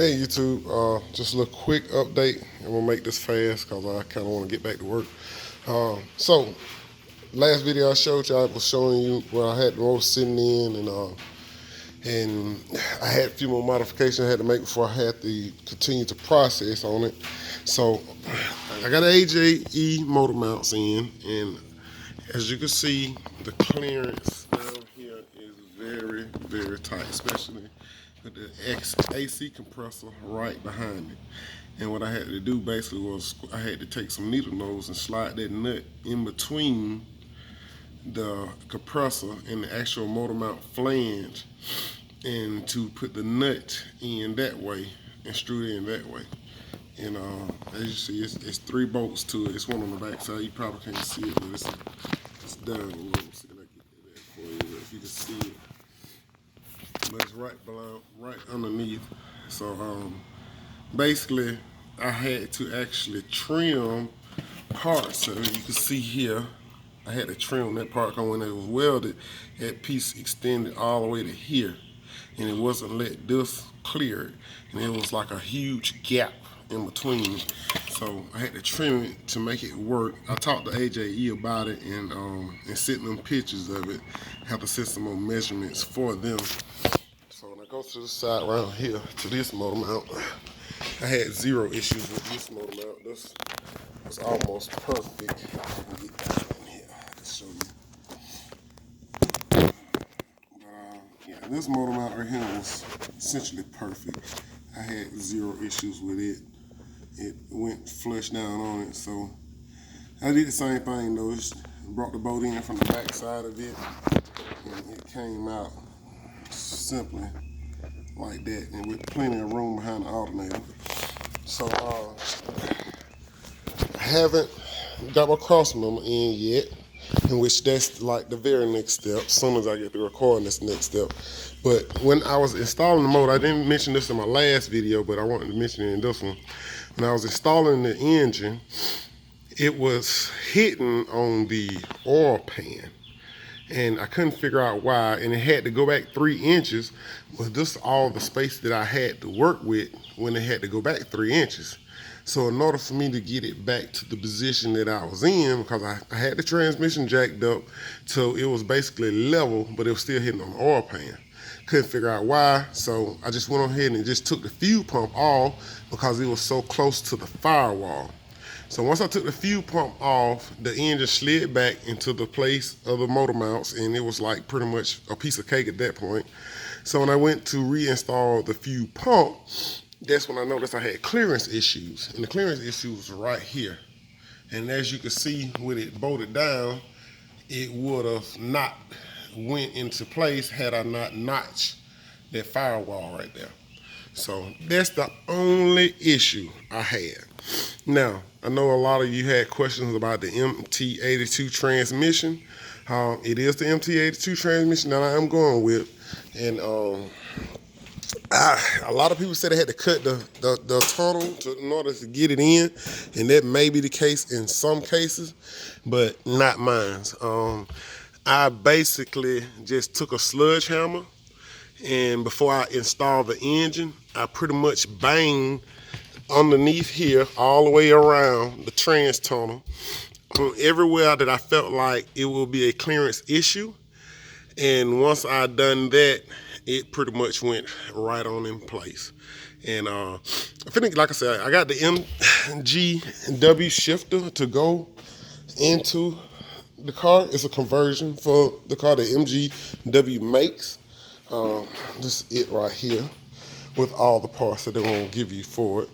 Hey YouTube, just a little quick update. I'm gonna make this fast because I kind of want to get back to work. So last video I showed you, I was showing you where I had the motor sitting in, and I had a few more modifications I had to make before I had to continue to process on it. So I got an AJE motor mounts in, and as you can see, the clearance down here is very, very tight, especially with the AC compressor right behind it. And what I had to do basically was I had to take some needle nose and slide that nut in between the compressor and the actual motor mount flange, and to put the nut in that way and screw it in that way. And as you see, it's 3 bolts to it. It's one on the back side. You probably can't see it, but it's down a little. See if I can get that for you, if you can see it. But it's right below, right underneath. So basically, I had to actually trim parts. So you can see here, I had to trim that part because when it was welded, that piece extended all the way to here, and it wasn't let this clear, and it was like a huge gap in between. So I had to trim it to make it work. I talked to AJE about it and sent them pictures of it. Have to set some more measurements for them. So when I go to the side around here to this motor mount, I had 0 issues with this motor mount. This was almost perfect. I can get that in here to show you. Yeah, this motor mount right here was essentially perfect. I had 0 issues with it. It went flush down on it, so I did the same thing though. Just brought the bolt in from the back side of it, and it came out simply like that, and with plenty of room behind the alternator. So I haven't got my cross member in yet, in which that's like the very next step. As soon as I get to recording this next step. But when I was installing the motor, I didn't mention this in my last video, but I wanted to mention it in this one. When I was installing the engine, it was hitting on the oil pan, and I couldn't figure out why, and it had to go back 3 inches. Well, this is all the space that I had to work with when it had to go back 3 inches. So in order for me to get it back to the position that I was in, because I had the transmission jacked up, so it was basically level, but it was still hitting on the oil pan. Couldn't figure out why, so I just went ahead and just took the fuel pump off because it was so close to the firewall. So once I took the fuel pump off, the engine slid back into the place of the motor mounts, and it was like pretty much a piece of cake at that point. So when I went to reinstall the fuel pump, that's when I noticed I had clearance issues, and the clearance issue was right here. And as you can see, with it bolted down, it would have not went into place had I not notched that firewall right there. So that's the only issue I had. Now, I know a lot of you had questions about the MT82 transmission. It is the MT82 transmission that I am going with, and a lot of people said they had to cut the tunnel in order to get it in, and that may be the case in some cases, but not mine. I basically just took a sludge hammer, and before I installed the engine, I pretty much banged underneath here all the way around the trans tunnel everywhere that I felt like it will be a clearance issue. And once I done that, it pretty much went right on in place. And I think, like I said, I got the MGW shifter to go into the car. It's a conversion for the car that MGW makes. This is it right here with all the parts that they're gonna give you for it.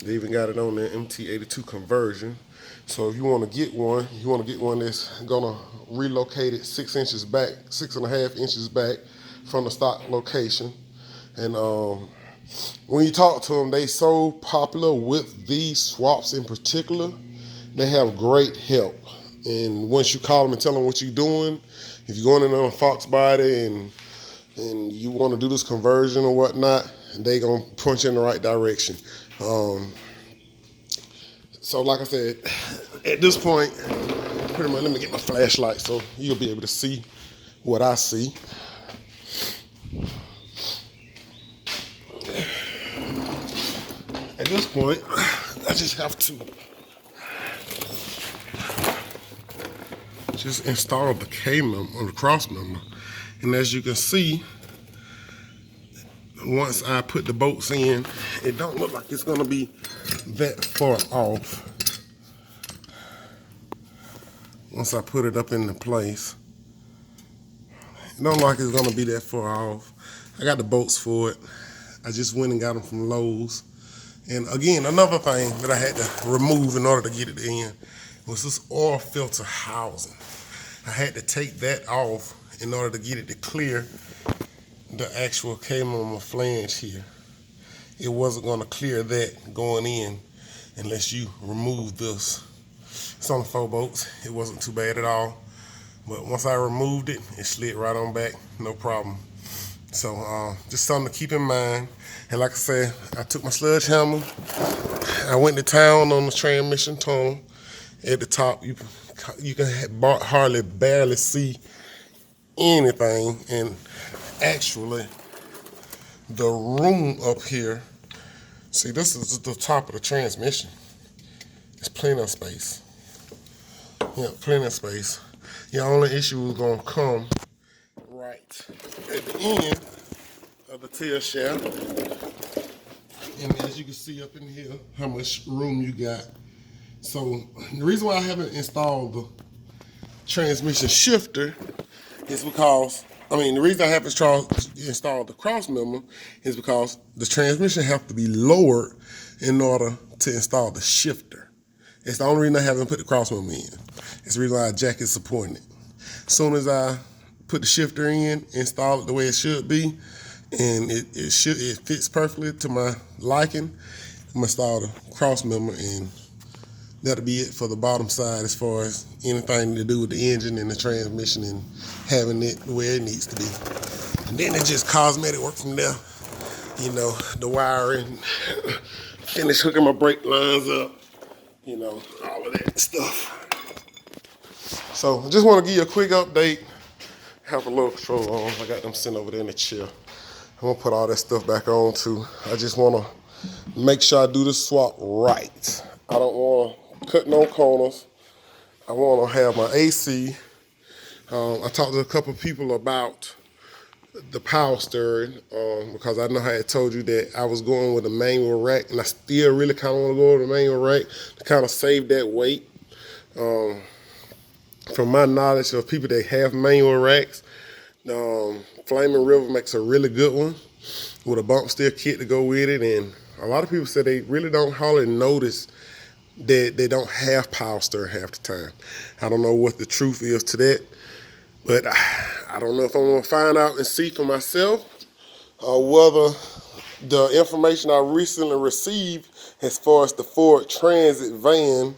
They even got it on the MT82 conversion. So if you want to get one, that's gonna relocate it 6 inches back, 6.5 inches back from the stock location. And when you talk to them, they so popular with these swaps in particular. They have great help. And once you call them and tell them what you're doing, if you're going in on a Fox body and you want to do this conversion or whatnot, they gonna point you in the right direction. So like I said, at this point, pretty much, let me get my flashlight so you'll be able to see what I see. at this point, I just have to just install the K member or the cross member. And as you can see, once I put the bolts in, it don't look like it's gonna be that far off. Once I put it up into place, it don't look like it's gonna be that far off. I got the bolts for it. I just went and got them from Lowe's. And again, another thing that I had to remove in order to get it in was this oil filter housing. I had to take that off in order to get it to clear the actual K-member flange here. It wasn't gonna clear that going in unless you remove this. It's on the 4 bolts. It wasn't too bad at all. But once I removed it, it slid right on back, no problem. So just something to keep in mind. And like I said, I took my sledgehammer. I went to town on the transmission tunnel. At the top, you can hardly barely see anything. And actually, the room up here, see, this is the top of the transmission. There's plenty of space. Yeah, plenty of space. Your only issue is gonna come right at the end of the tail shaft. And as you can see up in here, how much room you got. So the reason why I haven't installed the transmission shifter is because, the reason I haven't installed the cross member is because the transmission has to be lowered in order to install the shifter. It's the only reason I haven't put the cross member in. It's the reason why Jack is supporting it. As soon as I put the shifter in, install it the way it should be, and it fits perfectly to my liking, I'm gonna install the cross member, and that'll be it for the bottom side as far as anything to do with the engine and the transmission and having it where it needs to be. And then it's just cosmetic work from there. You know, the wiring, finish hooking my brake lines up, all of that stuff. So I just want to give you a quick update. Have a little control on. I got them sitting over there in the chair. I'm gonna put all that stuff back on too. I just wanna make sure I do the swap right. I don't wanna cut no corners. I wanna have my AC. I talked to a couple of people about the power steering because I know I had told you that I was going with a manual rack, and I still really kind of want to go with a manual rack to kind of save that weight. From my knowledge of people that have manual racks, Flaming River makes a really good one with a bump steer kit to go with it, and a lot of people say they really don't hardly notice that they don't have power steering half the time. I don't know what the truth is to that, but I don't know if I'm gonna find out and see for myself whether the information I recently received as far as the Ford Transit van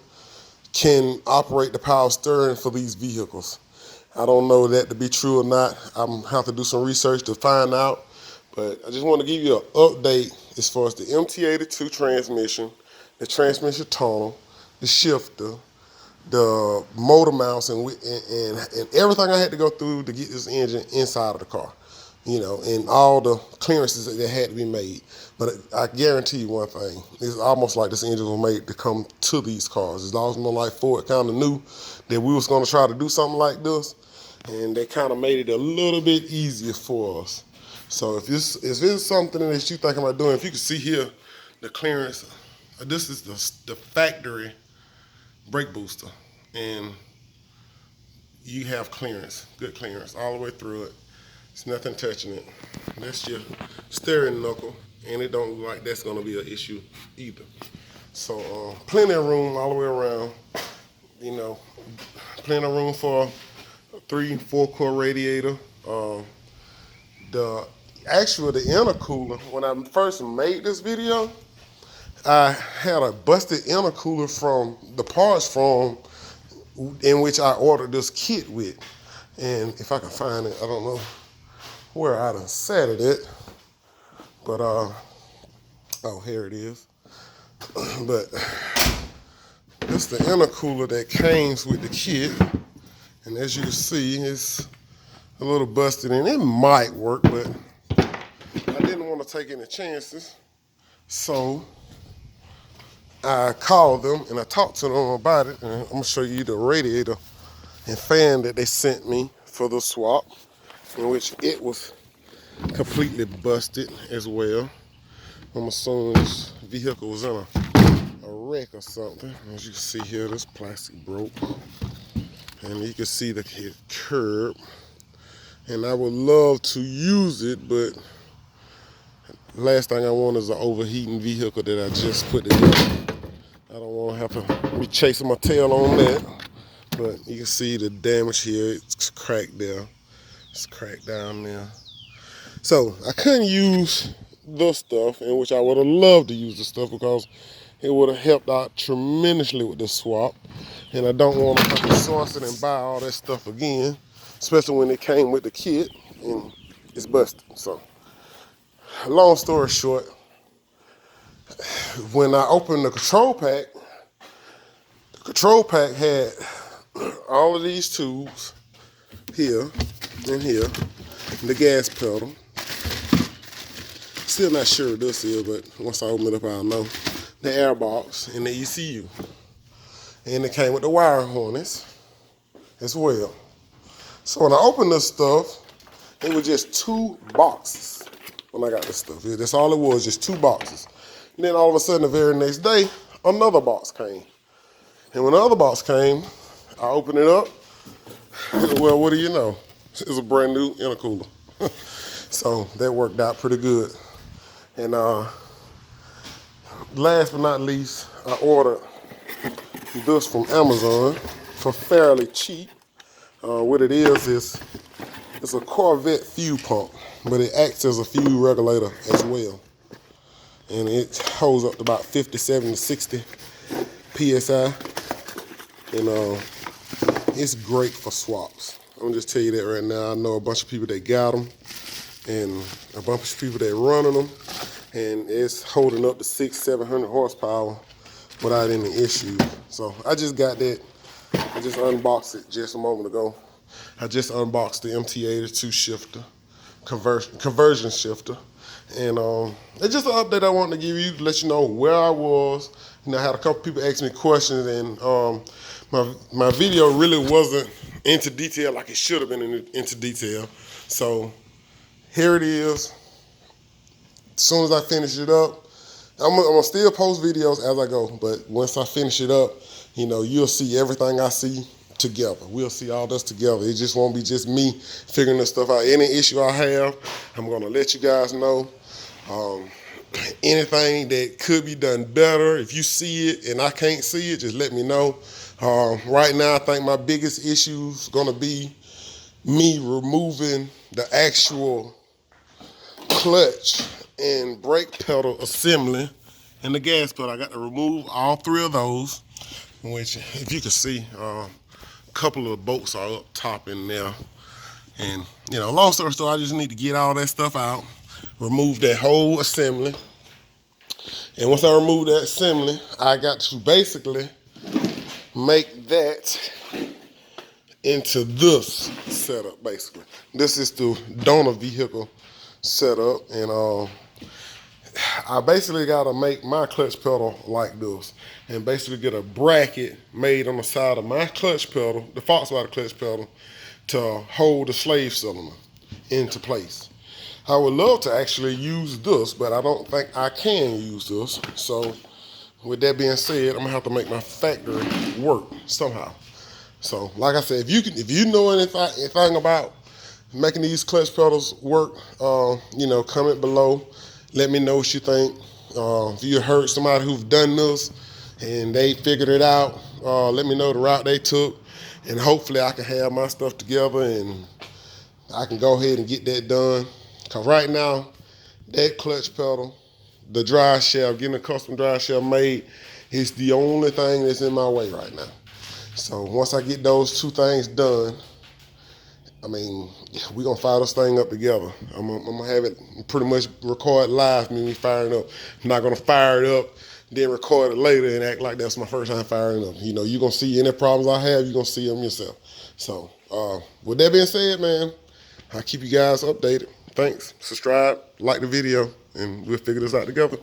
can operate the power steering for these vehicles. I don't know that to be true or not. I'm gonna have to do some research to find out, but I just want to give you an update as far as the MT82 transmission, the transmission tunnel, the shifter, the motor mounts, and everything I had to go through to get this engine inside of the car, and all the clearances that had to be made. But I guarantee you one thing, it's almost like this engine was made to come to these cars. It's almost like Ford kind of knew that we was gonna try to do something like this, and they kind of made it a little bit easier for us. So if this is something that you thinking about doing, if you can see here, the clearance, this is the factory brake booster, and you have clearance, good clearance all the way through it. It's nothing touching it. That's your steering knuckle, and it don't look like that's gonna be an issue either. So plenty of room all the way around, plenty of room for a 3-4 core radiator. The intercooler, when I first made this video, I had a busted intercooler from the parts from in which I ordered this kit with. And if I can find it, I don't know where I done set it, but oh, here it is. But this is the intercooler that came with the kit, and as you can see, it's a little busted, and it might work, but I didn't want to take any chances, so I called them and I talked to them about it, and I'm gonna show you the radiator and fan that they sent me for the swap, in which it was completely busted as well. I'm assuming this vehicle was in a wreck or something. As you can see here, this plastic broke, and you can see the curb. And I would love to use it, but last thing I want is an overheating vehicle that I just put together. I don't want to have to be chasing my tail on that. But you can see the damage here. It's cracked there. It's cracked down there. So I couldn't use the stuff, in which I would have loved to use the stuff, because it would have helped out tremendously with the swap. And I don't want to have to source it and buy all that stuff again, especially when it came with the kit and it's busted. So long story short, when I opened the control pack had all of these tubes here and here, and the gas pedal. Still not sure what this is, but once I open it up, I'll know. The air box and the ECU. And it came with the wire harness as well. So when I opened this stuff, it was just 2 boxes when I got this stuff. That's all it was, just 2 boxes. And then all of a sudden, the very next day, another box came. And when the other box came, I opened it up. Well, what do you know? It's a brand new intercooler. So that worked out pretty good. And last but not least, I ordered this from Amazon for fairly cheap. What it is it's a Corvette fuel pump, but it acts as a fuel regulator as well. And it holds up to about 57 to 60 PSI. And it's great for swaps. I'm gonna just tell you that right now. I know a bunch of people that got them, and a bunch of people that running them, and it's holding up to 600-700 horsepower without any issues. So I just got that. I just unboxed it just a moment ago. I just unboxed the MT82 shifter, conversion shifter. And it's just an update I wanted to give you to let you know where I was. You know, I had a couple people ask me questions, and my video really wasn't into detail like it should have been into detail. So here it is. As soon as I finish it up, I'm gonna still post videos as I go, but once I finish it up, you know, you'll see everything I see together. We'll see all this together. It just won't be just me figuring this stuff out. Any issue I have, I'm gonna let you guys know. Anything that could be done better, if you see it and I can't see it, just let me know. Right now, I think my biggest issue is gonna be me removing the actual clutch and brake pedal assembly and the gas pedal. I got to remove all 3 of those, which, if you can see, a couple of bolts are up top in there. And, you know, long story short, I just need to get all that stuff out, remove that whole assembly. And once I remove that assembly, I got to basically make that into this setup, basically. This is the donor vehicle setup, and I basically got to make my clutch pedal like this, and basically get a bracket made on the side of my clutch pedal, the fault side of the clutch pedal, to hold the slave cylinder into place. I would love to actually use this, but I don't think I can use this. So with that being said, I'm gonna have to make my factory work somehow. So like I said, if you know anything about making these clutch pedals work, you know, comment below. Let me know what you think. If you heard somebody who's done this and they figured it out, let me know the route they took, and hopefully I can have my stuff together and I can go ahead and get that done. Cause right now, that clutch pedal, the drive shaft, getting a custom drive shaft made, is the only thing that's in my way right now. So once I get those 2 things done, I mean, we're gonna fire this thing up together. I'm gonna have it pretty much record live, me firing up. I'm not gonna fire it up, then record it later and act like that's my first time firing up. You know, you're gonna see any problems I have, you're gonna see them yourself. So with that being said, man, I'll keep you guys updated. Thanks, subscribe, like the video, and we'll figure this out together.